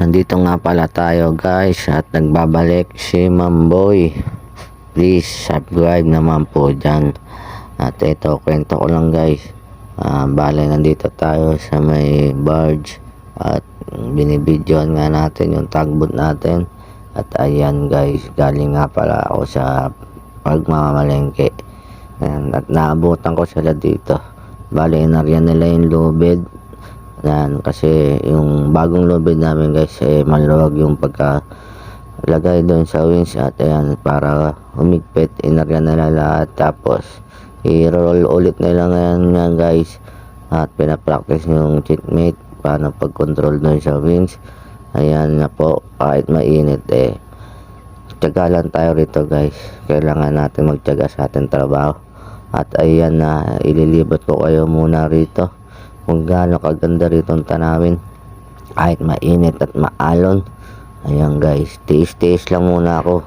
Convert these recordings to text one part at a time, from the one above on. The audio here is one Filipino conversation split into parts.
Nandito nga pala tayo guys at nagbabalik si Mamboy. Please subscribe naman po dyan. At ito, kwento ko lang guys. Bale, nandito tayo sa may barge at binibidyoan nga natin yung tugboat natin. At ayan guys, galing nga pala ako sa pagmamalengke. Ayan, at naabutan ko sila dito. Bale, inaryan nila yung lubid. Yan, kasi yung bagong lubid namin guys, maluwag yung pagkalagay doon sa wings. At ayan, para humigpit, inaryan nila lahat. Tapos i-roll ulit nila ngayon yan guys. At pinapractice yung cheatmate paano pag-control doon sa wings. Ayan na po, kahit mainit tiyaga lang tayo rito guys. Kailangan natin magtiyaga sa ating trabaho. At ayan na, ililibot ko kayo muna rito kung gaano kaganda rito ang tanawin kahit mainit at maalon. Ayan guys, tiis-tiis lang muna ako.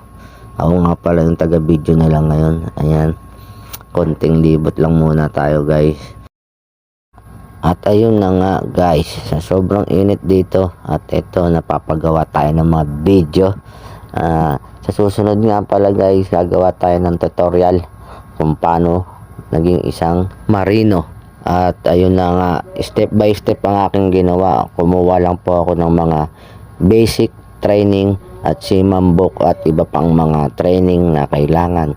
Ako nga pala yung taga video na lang ngayon. Ayan, konting libot lang muna tayo guys. At ayun na nga guys, sa sobrang init dito at ito, napapagawa tayo ng mga video. Sa susunod nga pala guys, gagawa tayo ng tutorial kung paano naging isang marino. At ayun na nga, step by step ang aking ginawa. Kumuha lang po ako ng mga basic training at simambok at iba pang mga training na kailangan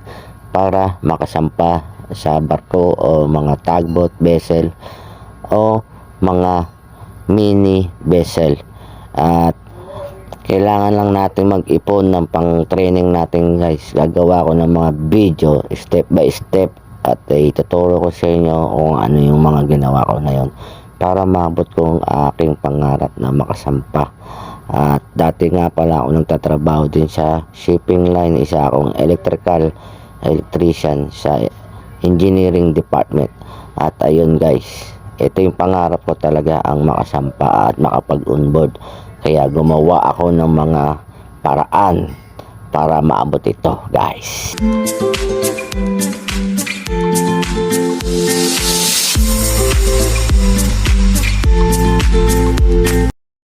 para makasampa sa barko o mga tugboat vessel o mga mini vessel. At kailangan lang natin mag-ipon ng pang training natin guys. Gagawa ko ng mga video step by step at ituturo ko sa inyo kung ano yung mga ginawa ko na yun para maabot ko ang aking pangarap na makasampa. At dati nga pala ako nagtatrabaho din sa shipping line. Isa akong electrician sa engineering department. At ayun guys, ito yung pangarap ko talaga, ang makasampa at makapag-onboard. Kaya gumawa ako ng mga paraan para maabot ito guys.